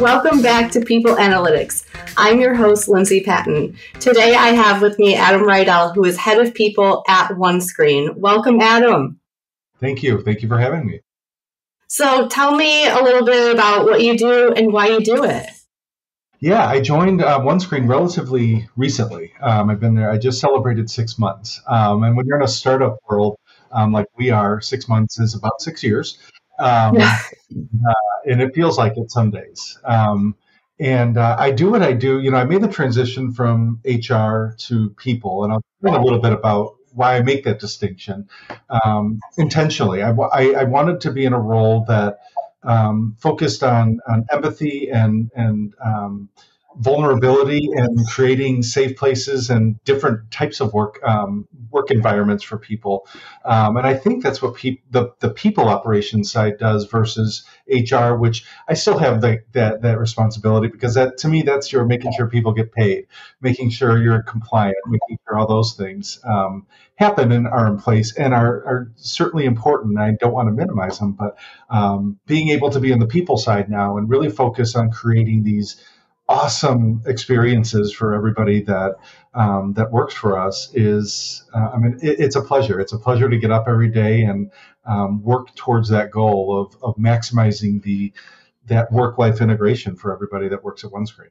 Welcome back to People Analytics. I'm your host, Lindsay Patton. Today I have with me Adam Reidel, who is head of people at OneScreen. Welcome, Adam. Thank you. Thank you for having me. So tell me a little bit about what you do and why you do it. Yeah, I joined OneScreen relatively recently. I've been there. I just celebrated 6 months. And when you're in a startup world like we are, 6 months is about 6 years. And it feels like it some days. And I do what I do. I made the transition from HR to people, and I'll talk a little bit about why I make that distinction intentionally. I wanted to be in a role that focused on empathy and vulnerability and creating safe places and different types of work environments for people. And I think that's what the people operations side does versus HR, which I still have that responsibility, because to me, that's your making sure people get paid, making sure you're compliant, making sure all those things happen and are in place and are certainly important. I don't want to minimize them, but being able to be on the people side now and really focus on creating these awesome experiences for everybody that works for us is, it's a pleasure. It's a pleasure to get up every day and work towards that goal of maximizing that work-life integration for everybody that works at OneScreen.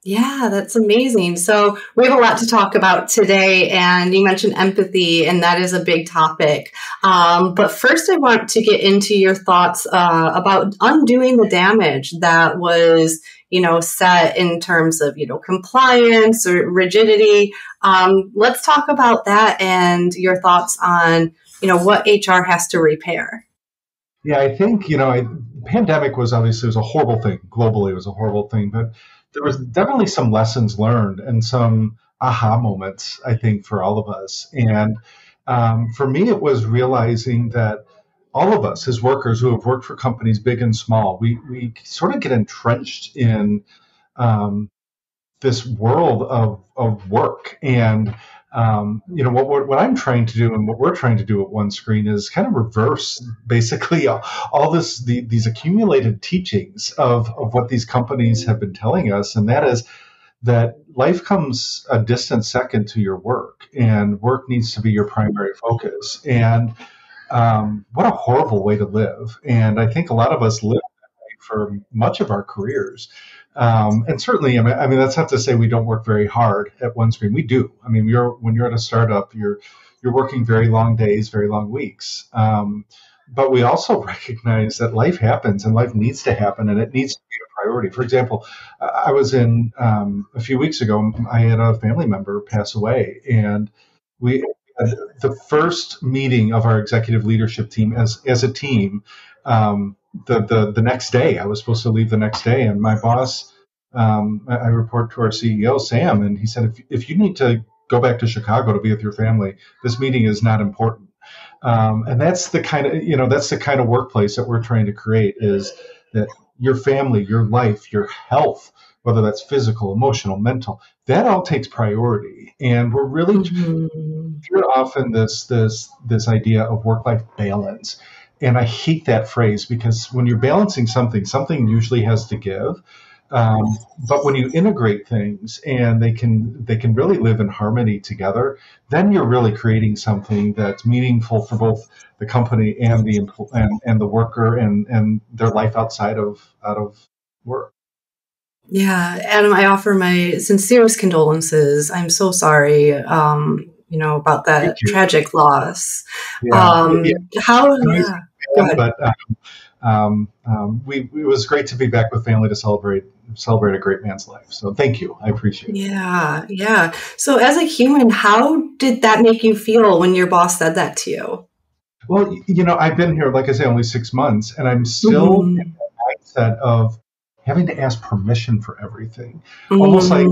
Yeah, that's amazing. So we have a lot to talk about today, and you mentioned empathy, and that is a big topic. But first, I want to get into your thoughts about undoing the damage that was, set in terms of, compliance or rigidity. Let's talk about that and your thoughts on, what HR has to repair. Yeah, I think, pandemic was a horrible thing. Globally, it was a horrible thing, but there was definitely some lessons learned and some aha moments, I think, for all of us. And for me, it was realizing that all of us as workers who have worked for companies big and small, we sort of get entrenched in this world of work. And what I'm trying to do and what we're trying to do at OneScreen is kind of reverse basically all these accumulated teachings of what these companies have been telling us, and that is that life comes a distant second to your work, and work needs to be your primary focus. And what a horrible way to live. And I think a lot of us live that way for much of our careers. And certainly, that's not to say we don't work very hard at OneScreen. We do. When you're at a startup, you're working very long days, very long weeks. But we also recognize that life happens and life needs to happen, and it needs to be a priority. For example, I was in a few weeks ago, I had a family member pass away, and we had the first meeting of our executive leadership team as a team. The next day, I was supposed to leave the next day, and my boss, I report to our CEO, Sam, and he said, if you need to go back to Chicago to be with your family, this meeting is not important. And that's the kind of workplace that we're trying to create, is that your family, your life, your health, whether that's physical, emotional, mental, that all takes priority. And we're really hear often this idea of work-life balance. And I hate that phrase, because when you're balancing something usually has to give. But when you integrate things and they can really live in harmony together, then you're really creating something that's meaningful for both the company and the worker and their life outside of work. Yeah, Adam, I offer my sincerest condolences. I'm so sorry, about that tragic loss. Go ahead. But it was great to be back with family to celebrate a great man's life. So thank you. I appreciate it. Yeah. So as a human, how did that make you feel when your boss said that to you? Well, I've been here, like I say, only 6 months, and I'm still in the mindset of having to ask permission for everything. Almost like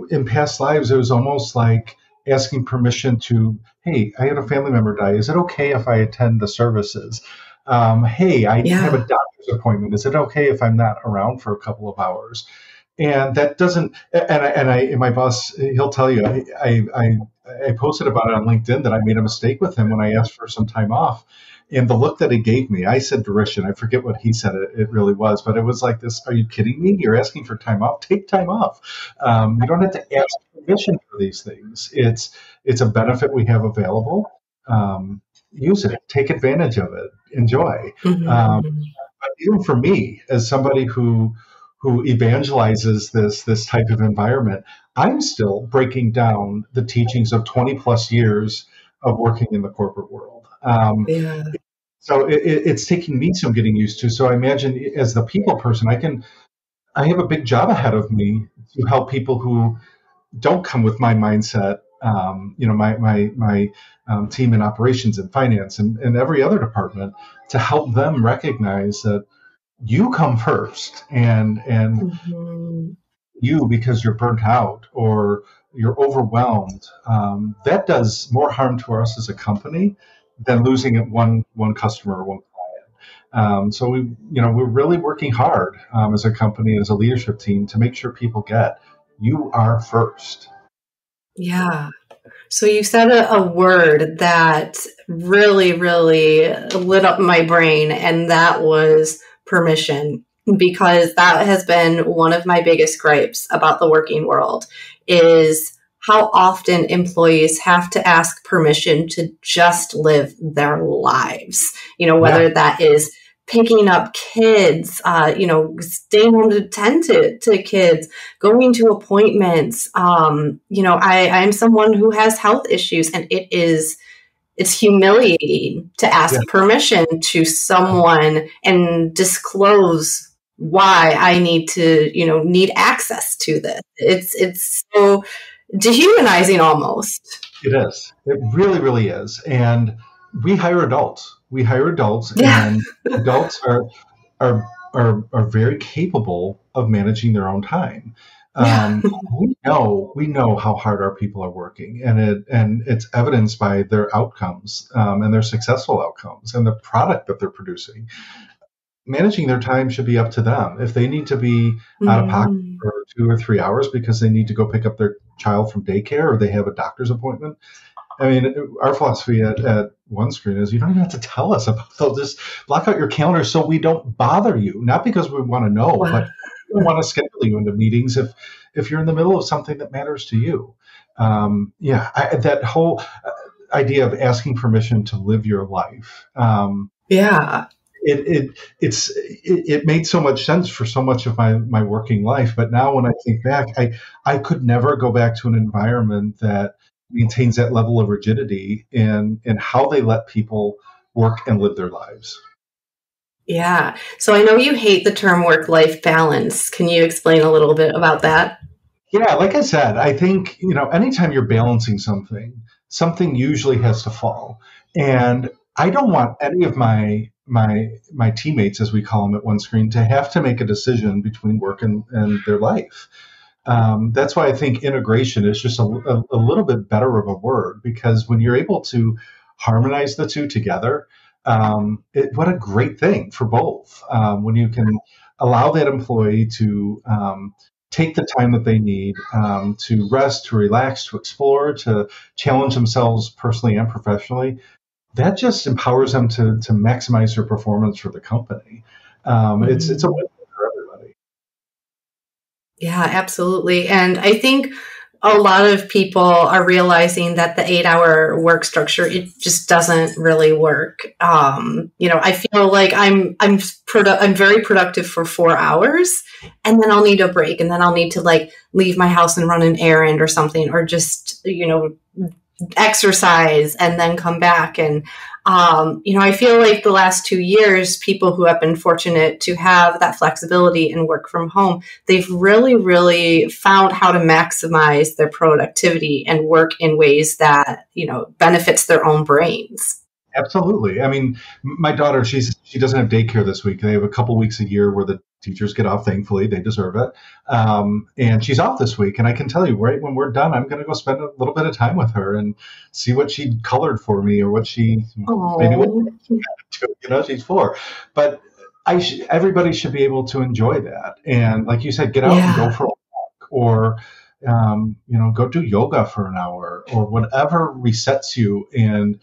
in past lives, it was almost like asking permission to, hey, I had a family member die. Is it okay if I attend the services? Hey, I have a doctor's appointment. Is it okay if I'm not around for a couple of hours? And that doesn't. And my boss, he'll tell you, I posted about it on LinkedIn that I made a mistake with him when I asked for some time off. And the look that he gave me, I said derision. I forget what he said it really was, but it was like this, are you kidding me? You're asking for time off? Take time off. You don't have to ask permission for these things. It's a benefit we have available. Use it. Take advantage of it. Enjoy. Mm-hmm. But even for me, as somebody who evangelizes this type of environment, I'm still breaking down the teachings of 20 plus years of working in the corporate world. Yeah. So it's taking me some getting used to. So I imagine as the people person, I have a big job ahead of me to help people who don't come with my mindset. My team in operations and finance and every other department, to help them recognize that you come first, and Mm-hmm. you, because you're burnt out or you're overwhelmed, that does more harm to us as a company than losing at one customer or one client. So we're really working hard as a company, as a leadership team, to make sure people get you are first. Yeah. So you said a word that really, really lit up my brain, and that was permission, because that has been one of my biggest gripes about the working world, is how often employees have to ask permission to just live their lives, whether that is picking up kids, staying home to tend to kids, going to appointments. I'm someone who has health issues, and it's humiliating to ask permission to someone and disclose why I need access to this. It's so dehumanizing almost. It is. It really, really is. And we hire adults. And adults are very capable of managing their own time. We know how hard our people are working, and it's evidenced by their outcomes, and their successful outcomes, and the product that they're producing. Managing their time should be up to them. If they need to be out of pocket for 2 or 3 hours because they need to go pick up their child from daycare or they have a doctor's appointment, I mean, our philosophy at OneScreen is you don't even have to tell us about those. Just block out your calendar so we don't bother you. Not because we want to know, but we want to schedule you into meetings if you're in the middle of something that matters to you. That whole idea of asking permission to live your life. It made so much sense for so much of my working life. But now when I think back, I could never go back to an environment that maintains that level of rigidity in how they let people work and live their lives. Yeah. So I know you hate the term work-life balance. Can you explain a little bit about that? Yeah, like I said, I think, anytime you're balancing something usually has to fall. And I don't want any of my teammates, as we call them at OneScreen, to have to make a decision between work and their life. That's why I think integration is just a little bit better of a word, because when you're able to harmonize the two together, what a great thing for both. When you can allow that employee to take the time that they need to rest, to relax, to explore, to challenge themselves personally and professionally, that just empowers them to maximize their performance for the company. It's a win for everybody. Yeah, absolutely. And I think a lot of people are realizing that the 8-hour work structure, it just doesn't really work. I feel like I'm very productive for 4 hours, and then I'll need a break, and then I'll need to leave my house and run an errand or something, or just, exercise and then come back. And, I feel like the last 2 years, people who have been fortunate to have that flexibility and work from home, they've really, really found how to maximize their productivity and work in ways that, benefits their own brains. Absolutely. I mean, my daughter, she doesn't have daycare this week. They have a couple weeks a year where the teachers get off. Thankfully, they deserve it. And she's off this week. And I can tell you, right when we're done, I'm going to go spend a little bit of time with her and see what she colored for me, or what she's 4. But everybody should be able to enjoy that. And like you said, get out and go for a walk, or go do yoga for an hour or whatever resets you and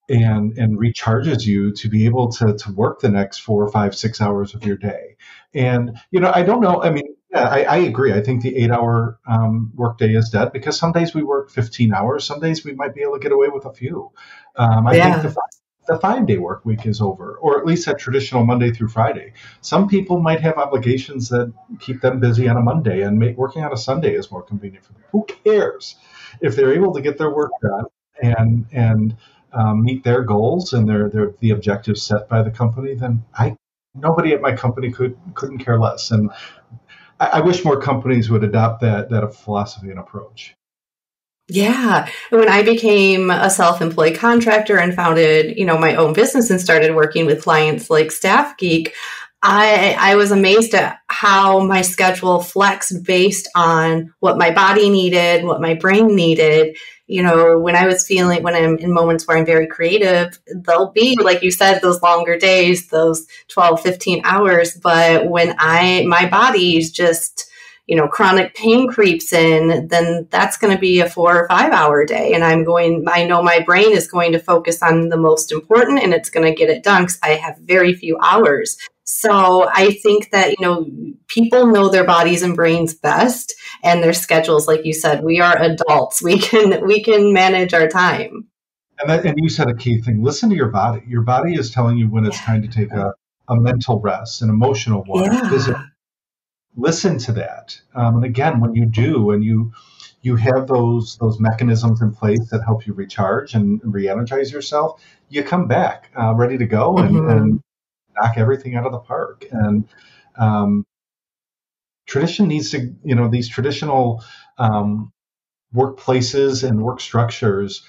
recharges you to be able to work the next 4 or 5, 6 hours of your day. And, I don't know. I mean, yeah, I agree. I think the 8 hour workday is dead because some days we work 15 hours. Some days we might be able to get away with a few. I think Yeah. the 5 day work week is over, or at least that traditional Monday through Friday. Some people might have obligations that keep them busy on a Monday, and working on a Sunday is more convenient for them. Who cares if they're able to get their work done and meet their goals and the objectives set by the company? Then nobody at my company couldn't care less. And I wish more companies would adopt that philosophy and approach. Yeah. When I became a self-employed contractor and founded, my own business and started working with clients like StaffGeek, I was amazed at how my schedule flexed based on what my body needed, what my brain needed. When I'm in moments where I'm very creative, there'll be, like you said, those longer days, those 12, 15 hours. But when my body's just, chronic pain creeps in, then that's going to be a 4 or 5 hour day. And I know my brain is going to focus on the most important and it's going to get it done because I have very few hours. So I think that, people know their bodies and brains best and their schedules. Like you said, we are adults. We can manage our time. And you said a key thing. Listen to your body. Your body is telling you when it's time to take a mental rest, an emotional one, physical. Listen to that. And again, when you do, and you have those mechanisms in place that help you recharge and re-energize yourself, you come back ready to go and knock everything out of the park. And tradition needs to, these traditional workplaces and work structures,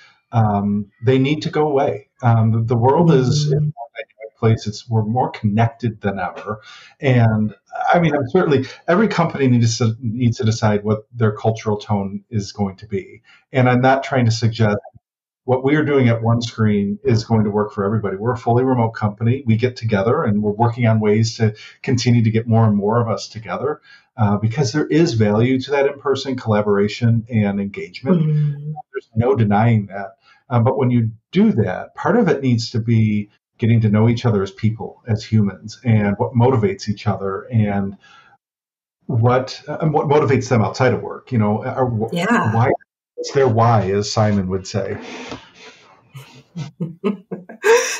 they need to go away. The world is in a dynamic place. We're more connected than ever. And I mean, certainly every company needs to decide what their cultural tone is going to be. And I'm not trying to suggest what we are doing at OneScreen is going to work for everybody. We're a fully remote company. We get together and we're working on ways to continue to get more and more of us together because there is value to that in-person collaboration and engagement. There's no denying that. But when you do that, part of it needs to be getting to know each other as people, as humans, and what motivates each other and what motivates them outside of work. Why? It's their why, as Simon would say.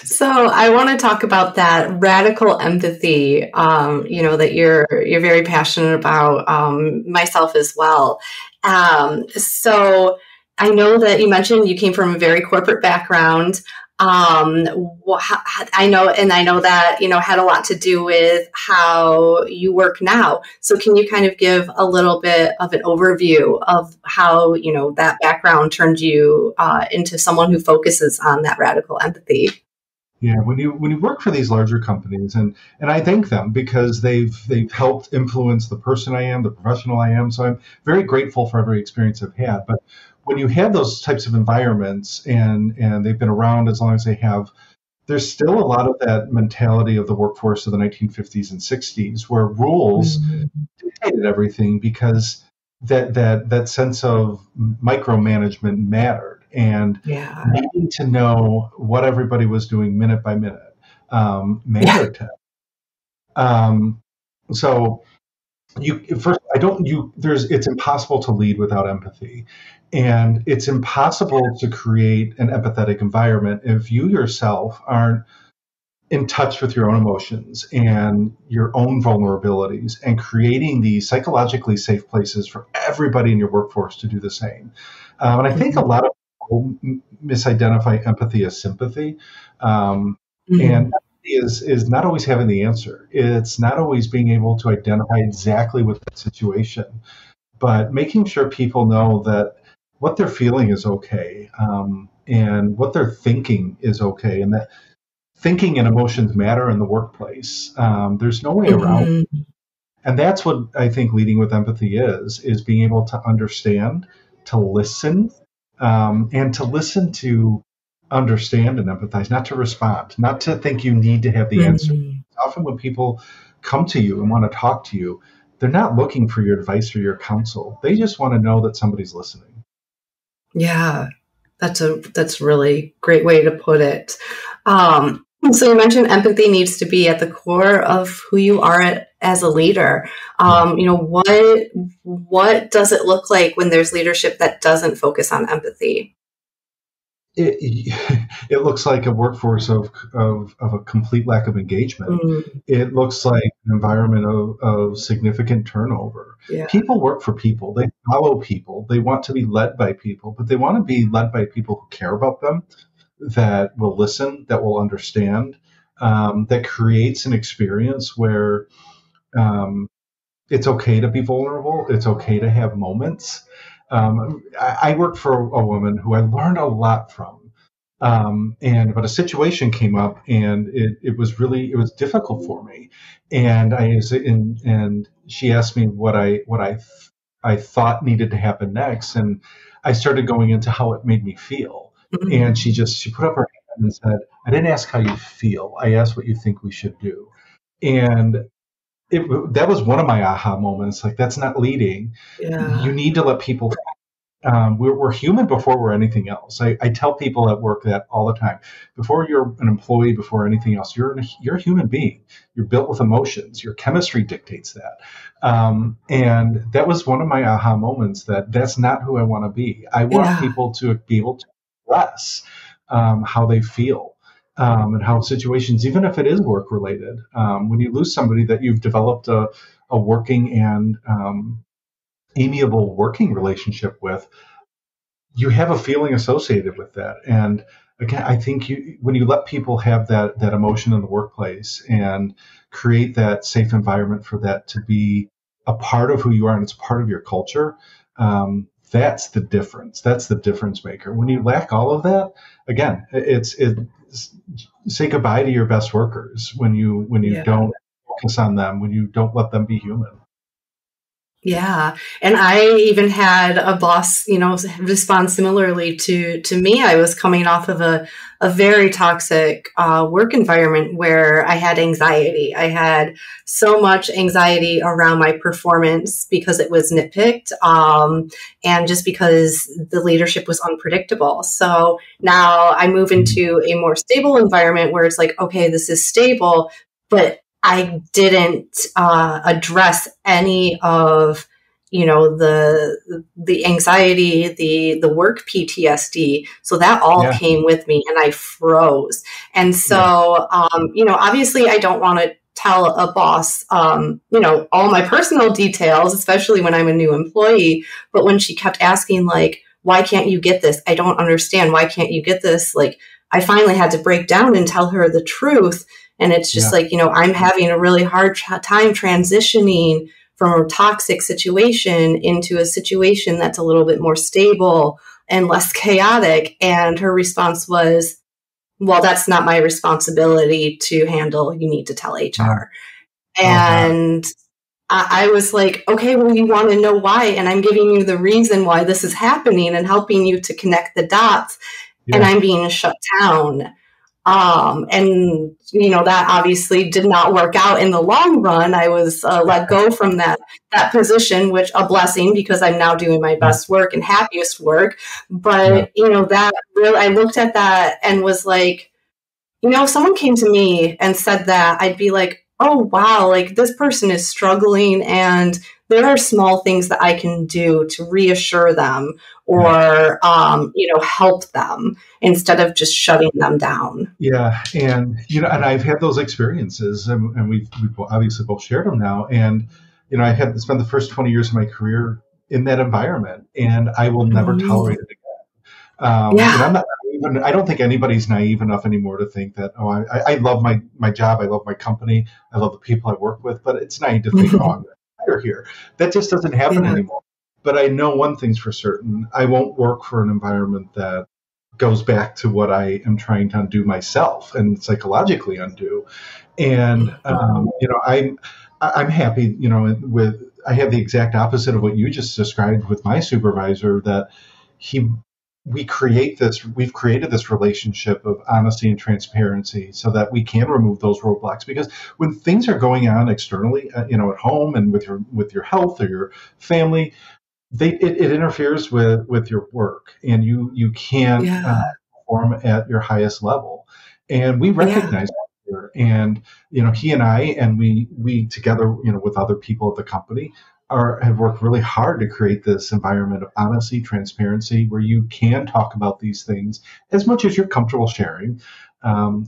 So I want to talk about that radical empathy, that you're very passionate about, myself as well. So I know that you mentioned you came from a very corporate background. I know that, had a lot to do with how you work now. So can you kind of give a little bit of an overview of how, that background turned you into someone who focuses on that radical empathy? Yeah, when you work for these larger companies, and I thank them because they've helped influence the person I am, the professional I am. So I'm very grateful for every experience I've had. But when you have those types of environments and they've been around as long as they have, there's still a lot of that mentality of the workforce of the 1950s and 60s where rules dictated everything because that sense of micromanagement mattered. And needing to know what everybody was doing minute by minute mattered to them. So it's impossible to lead without empathy, and it's impossible to create an empathetic environment if you yourself aren't in touch with your own emotions and your own vulnerabilities and creating these psychologically safe places for everybody in your workforce to do the same. And I think a lot of people misidentify empathy as sympathy. And empathy is not always having the answer. It's not always being able to identify exactly with the situation, but making sure people know that what they're feeling is okay, and what they're thinking is okay, and that thinking and emotions matter in the workplace. There's no way around it. And that's what I think leading with empathy is being able to understand, to listen, and to listen to understand and empathize, not to respond, not to think you need to have the answer. Often when people come to you and want to talk to you, they're not looking for your advice or your counsel. They just want to know that somebody's listening. Yeah, that's really great way to put it. So you mentioned empathy needs to be at the core of who you are as a leader. What does it look like when there's leadership that doesn't focus on empathy? It looks like a workforce of a complete lack of engagement. It looks like an environment of significant turnover. Yeah. People work for people. They follow people. They want to be led by people, but they want to be led by people who care about them, that will listen, that will understand, that creates an experience where it's okay to be vulnerable. It's okay to have moments. I worked for a woman who I learned a lot from. But a situation came up, and it was difficult for me. And she asked me what I thought needed to happen next, and I started going into how it made me feel. Mm-hmm. And she put up her hand and said, "I didn't ask how you feel. I asked what you think we should do." And that was one of my aha moments. Like, that's not leading. Yeah. You need to let people. We're human before we're anything else. I tell people at work that all the time. Before you're an employee, before anything else, you're a human being. You're built with emotions. Your chemistry dictates that. And that was one of my aha moments. That's not who I want to be. I want people to be able to express how they feel. And how situations, even if it is work related, when you lose somebody that you've developed a working and amiable working relationship with, you have a feeling associated with that. And again, I think when you let people have that emotion in the workplace and create that safe environment for that to be a part of who you are and it's part of your culture, that's the difference. That's the difference maker. When you lack all of that, again, it's say goodbye to your best workers when you don't focus on them, when you don't let them be human. Yeah. And I even had a boss, respond similarly to me. I was coming off of a very toxic work environment where I had anxiety. I had so much anxiety around my performance because it was nitpicked, and just because the leadership was unpredictable. So now I move into a more stable environment where it's like, okay, this is stable, but I didn't address any of, the anxiety, the work PTSD. So that all came with me, and I froze. And so, obviously, I don't want to tell a boss, all my personal details, especially when I'm a new employee. But when she kept asking, like, why can't you get this? I don't understand. Why can't you get this? Like, I finally had to break down and tell her the truth. And it's just like, I'm having a really hard time transitioning from a toxic situation into a situation that's a little bit more stable and less chaotic. And her response was, well, that's not my responsibility to handle. You need to tell HR. And I was like, okay, well, you want to know why? And I'm giving you the reason why this is happening and helping you to connect the dots. And I'm being shut down. That obviously did not work out in the long run. I was let go from that position, which a blessing, because I'm now doing my best work and happiest work. But, that really, I looked at that and was like, if someone came to me and said that, I'd be like, oh, wow, like this person is struggling, and there are small things that I can do to reassure them or, help them instead of just shutting them down. Yeah. And, and I've had those experiences, and we've obviously both shared them now. And, I had spent the first 20 years of my career in that environment, and I will never tolerate it again. And I don't think anybody's naive enough anymore to think that, I love my job. I love my company. I love the people I work with, but it's naive to think, I'm going to retire here. That just doesn't happen anymore. But I know one thing's for certain. I won't work for an environment that goes back to what I am trying to undo myself and psychologically undo. And, I'm happy, I have the exact opposite of what you just described with my supervisor, that he we've created this relationship of honesty and transparency so that we can remove those roadblocks. Because when things are going on externally, at home and with your health or your family, it interferes with your work, and you can't Yeah. perform at your highest level. And we Yeah. recognize that here. And he and I, and we together, with other people at the company, have worked really hard to create this environment of honesty, transparency, where you can talk about these things as much as you're comfortable sharing,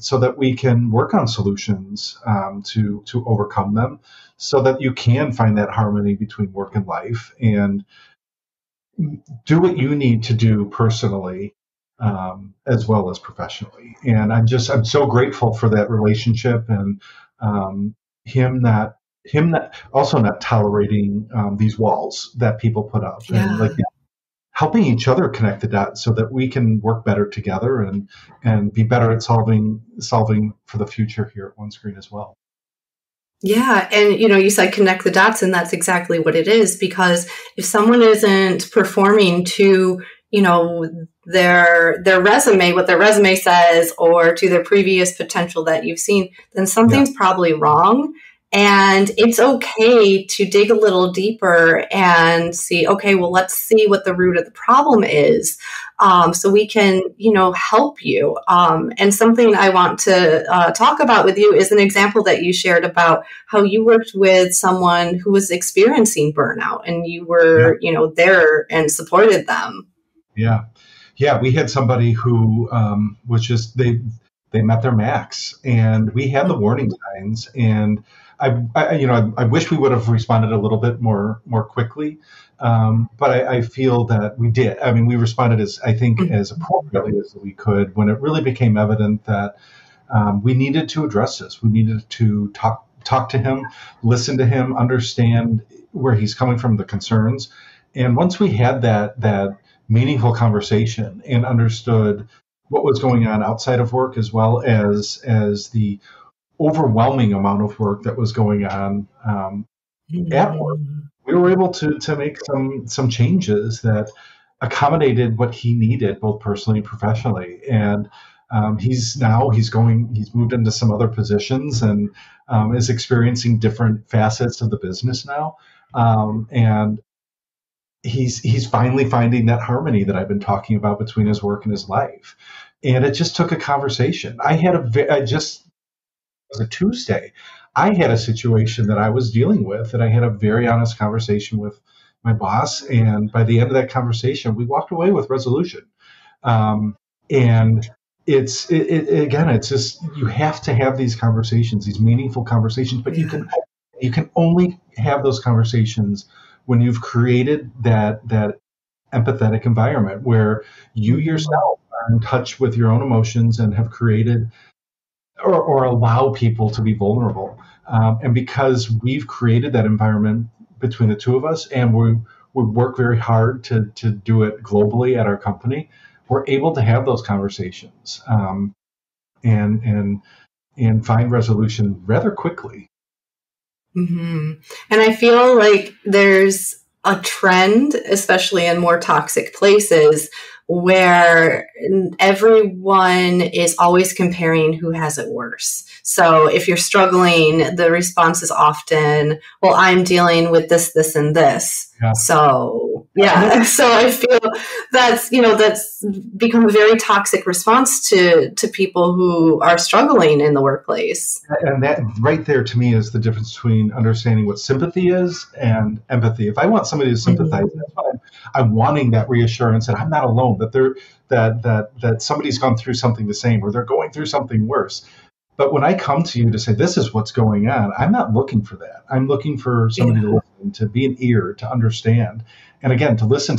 so that we can work on solutions to overcome them, so that you can find that harmony between work and life, and do what you need to do personally, as well as professionally. And I'm so grateful for that relationship, and him not also not tolerating these walls that people put up, and Yeah. like helping each other connect the dots so that we can work better together, and be better at solving for the future here at OneScreen as well. Yeah, and you said connect the dots, and that's exactly what it is. Because if someone isn't performing to, their resume, what their resume says, or to their previous potential that you've seen, then Yeah. something's probably wrong. And it's okay to dig a little deeper and see, okay, well, let's see what the root of the problem is, so we can, help you. And something I want to talk about with you is an example that you shared about how you worked with someone who was experiencing burnout, and you Yeah. were, there and supported them. Yeah. Yeah, we had somebody who was just they met their max, and we had the warning signs. And I wish we would have responded a little bit more quickly, but I feel that we did. I mean, we responded as appropriately as we could when it really became evident that we needed to address this. We needed to talk to him, listen to him, understand where he's coming from, the concerns. And once we had that meaningful conversation and understood what was going on outside of work, as well as the overwhelming amount of work that was going on at work, Mhm. we were able to make some changes that accommodated what he needed, both personally and professionally. And he's moved into some other positions, and is experiencing different facets of the business now. And he's finally finding that harmony that I've been talking about between his work and his life. And it just took a conversation. It was a Tuesday. I had a situation that I was dealing with, and I had a very honest conversation with my boss. And by the end of that conversation, we walked away with resolution. And again, it's just, you have to have these conversations, these meaningful conversations, but Yeah. you can only have those conversations when you've created that empathetic environment where you Mhm. yourself are in touch with your own emotions and have created, or allow people to be vulnerable. And because we've created that environment between the two of us, and we work very hard to do it globally at our company, we're able to have those conversations, and find resolution rather quickly. And I feel like there's a trend, especially in more toxic places, where everyone is always comparing who has it worse. So if you're struggling, the response is often, well, I'm dealing with this, this, and this. Yeah. So, And yeah. So I feel that's become a very toxic response to people who are struggling in the workplace. that right there, to me, is the difference between understanding what sympathy is and empathy. If I want somebody to sympathize, that's why I'm wanting that reassurance that I'm not alone, that somebody's gone through something the same, or they're going through something worse. But when I come to you to say, this is what's going on, I'm not looking for that. I'm looking for somebody to listen, to be an ear, to understand. And again, to listen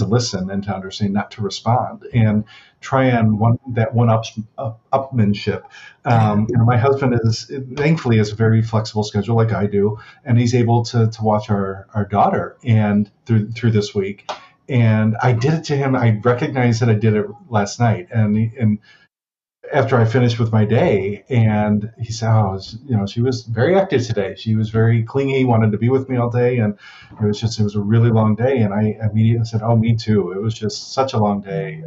and to understand, not to respond. And try on upmanship. My husband thankfully has a very flexible schedule like I do, and he's able to watch our daughter and through this week. And I did it to him. I recognized that I did it last night, and after I finished with my day, and he said, "Oh, she was very active today. She was very clingy, wanted to be with me all day, and it was a really long day." And I immediately said, "Oh, me too. It was just such a long day."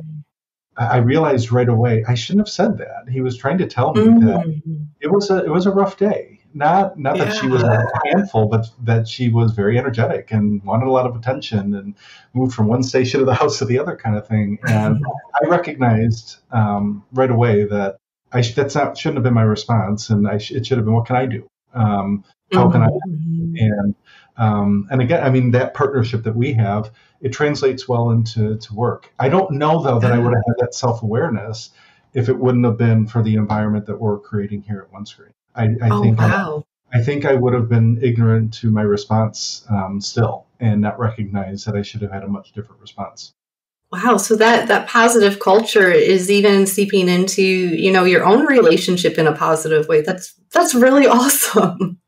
I realized right away I shouldn't have said that. He was trying to tell me that Mm. it was a rough day. Not that she was Yeah. a handful, but that she was very energetic and wanted a lot of attention and moved from one station of the house to the other, kind of thing. And I recognized right away that shouldn't have been my response, and it should have been, what can I do? How can I? Mhm. And again, I mean, that partnership that we have, it translates well into work. I don't know, though, that I would have had that self-awareness if it wouldn't have been for the environment that we're creating here at OneScreen. Oh, wow. I think I would have been ignorant to my response still, and not recognize that I should have had a much different response. Wow. So that positive culture is even seeping into, your own relationship in a positive way. That's really awesome.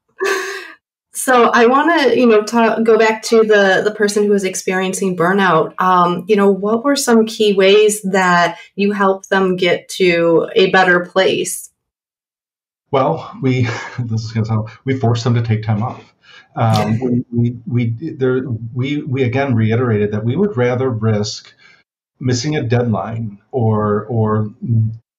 So I want to, go back to the person who was experiencing burnout. What were some key ways that you helped them get to a better place? Well, this is going to sound, we forced them to take time off. We again reiterated that we would rather risk missing a deadline or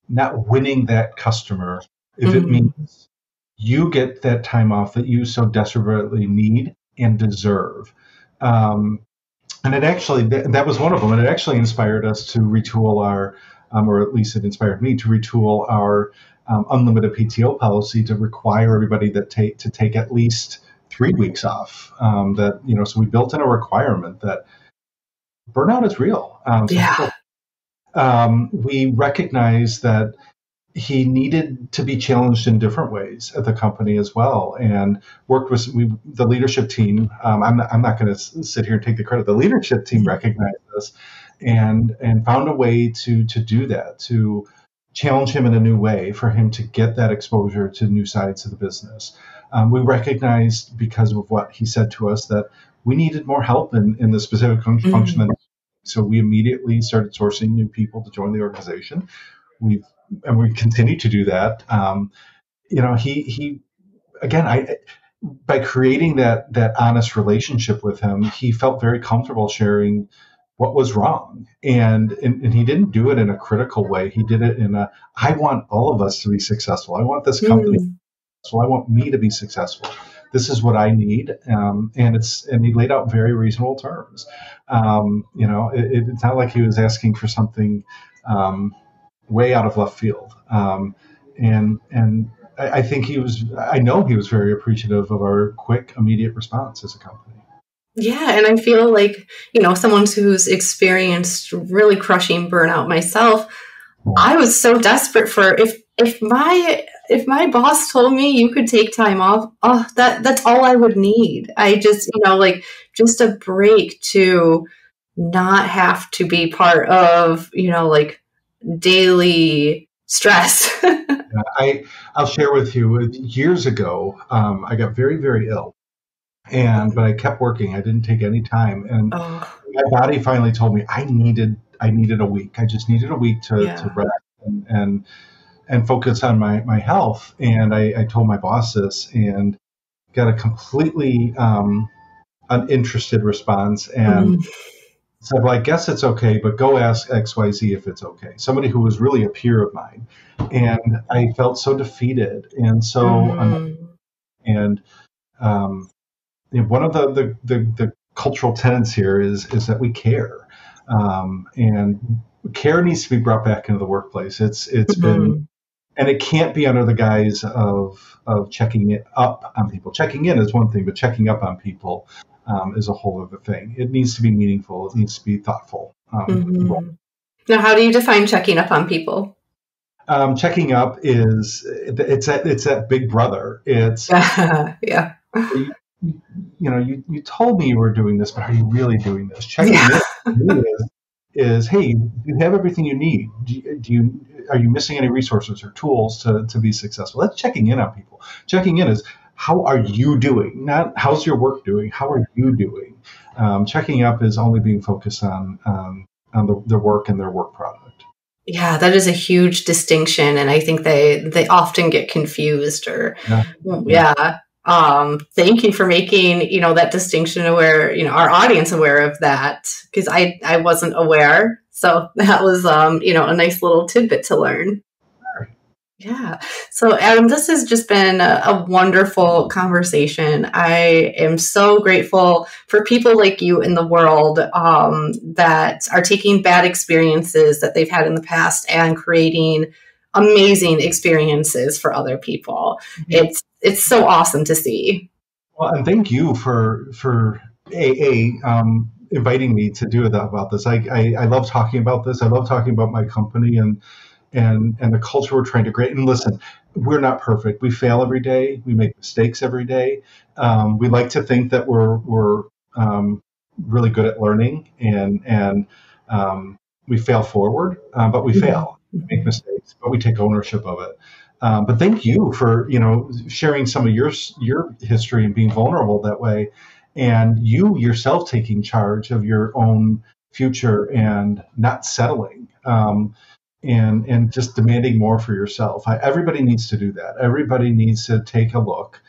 not winning that customer if it Mm. means you get that time off that you so desperately need and deserve. And it actually, that was one of them. And it actually inspired us to retool our, or at least it inspired me to retool our unlimited PTO policy to require everybody to take at least 3 weeks off. So we built in a requirement that burnout is real. Yeah. We recognize that he needed to be challenged in different ways at the company as well, and worked with the leadership team. I'm not going to sit here and take the credit. The leadership team recognized this and found a way to do that, to challenge him in a new way for him to get that exposure to new sides of the business. We recognized, because of what he said to us, that we needed more help in the specific function. Mm. So we immediately started sourcing new people to join the organization. We continue to do that. He again, by creating that honest relationship with him, he felt very comfortable sharing what was wrong, and he didn't do it in a critical way. He did it in I want all of us to be successful. I want this company, Mm. so I want me to be successful. This is what I need, and he laid out very reasonable terms. It's not like he was asking for something way out of left field. And I think I know he was very appreciative of our quick, immediate response as a company. Yeah, and I feel like, someone who's experienced really crushing burnout myself, I was so desperate for if my boss told me you could take time off, oh, that's all I would need. I just, just a break to not have to be part of, daily stress. I'll share with you, years ago, I got very, very ill, but I kept working. I didn't take any time, and Oh, my body finally told me I needed a week. I just needed a week to yeah. rest and focus on my health. And I told my boss this, and got a completely uninterested response, and Mm. said, well, I guess it's okay, but go ask XYZ if it's okay. Somebody who was really a peer of mine. And I felt so defeated and Mm. and one of the cultural tenets here is that we care. And care needs to be brought back into the workplace. It's been, Mhm. and it can't be under the guise of checking it up on people. Checking in is one thing, but checking up on people is a whole other thing. It needs to be meaningful. It needs to be thoughtful. Mhm. Now, how do you define checking up on people? Checking up is it's that big brother. It's Yeah. you told me you were doing this, but are you really doing this? Checking Yeah. in is hey, do you have everything you need? Are you missing any resources or tools to be successful? That's checking in on people. Checking in is, how are you doing? Not how's your work doing? How are you doing? Checking up is only being focused on their work and their work product. Yeah, that is a huge distinction, and I think they often get confused or Yeah. yeah. Thank you for making, that distinction aware, our audience aware of that, because I wasn't aware. So that was, a nice little tidbit to learn. Yeah. So, Adam, this has just been a wonderful conversation. I am so grateful for people like you in the world that are taking bad experiences that they've had in the past and creating amazing experiences for other people. Mm-hmm. It's so awesome to see. Well, and thank you for inviting me to do about this. I love talking about this. I love talking about my company and the culture we're trying to create. And listen, we're not perfect. We fail every day. We make mistakes every day. We like to think that we're really good at learning and we fail forward, but we fail. We make mistakes, but we take ownership of it. But thank you for sharing some of your history and being vulnerable that way, and you yourself taking charge of your own future and not settling. And just demanding more for yourself. Everybody needs to do that. Everybody needs to take a look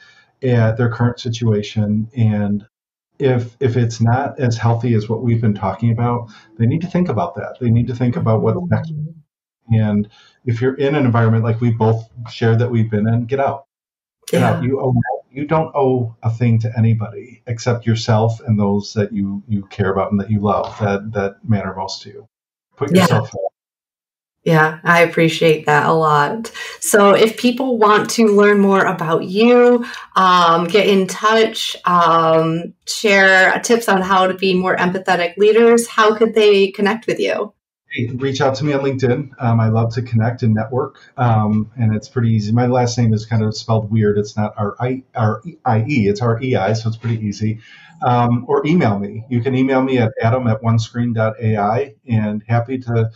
at their current situation, and if it's not as healthy as what we've been talking about, they need to think about that. They need to think about what's next. And if you're in an environment like we both shared that we've been in, get out. Get out. You don't owe a thing to anybody except yourself and those that you care about and that you love, that matter most to you. Put yourself first. Yeah, I appreciate that a lot. So if people want to learn more about you, get in touch, share tips on how to be more empathetic leaders, how could they connect with you? Hey, reach out to me on LinkedIn. I love to connect and network, and it's pretty easy. My last name is kind of spelled weird. It's not R-I-E, it's R-E-I, so it's pretty easy. Or email me. You can email me at adam@onescreen.ai, and happy to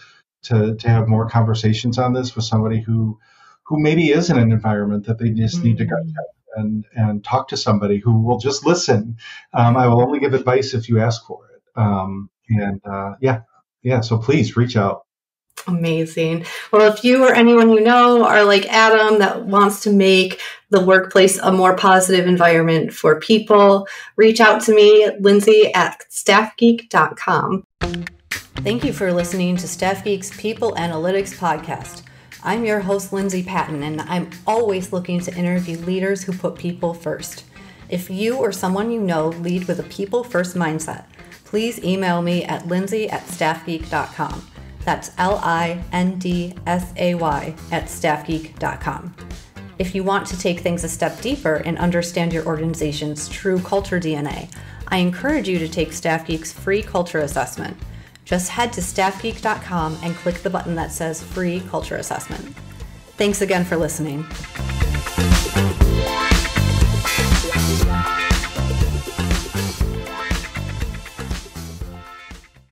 have more conversations on this with somebody who maybe is in an environment that they just need to go and talk to somebody who will just listen. I will only give advice if you ask for it. So please reach out. Amazing. Well, if you or anyone you know are like Adam that wants to make the workplace a more positive environment for people, reach out to me, Lindsay at StaffGeek.com. Thank you for listening to StaffGeek's People Analytics Podcast. I'm your host, Lindsay Patton, and I'm always looking to interview leaders who put people first. If you or someone you know lead with a people-first mindset, please email me at lindsay@staffgeek.com. That's LINDSAY @staffgeek.com. If you want to take things a step deeper and understand your organization's true culture DNA, I encourage you to take StaffGeek's free culture assessment. Just head to staffgeek.com and click the button that says Free Culture Assessment. Thanks again for listening.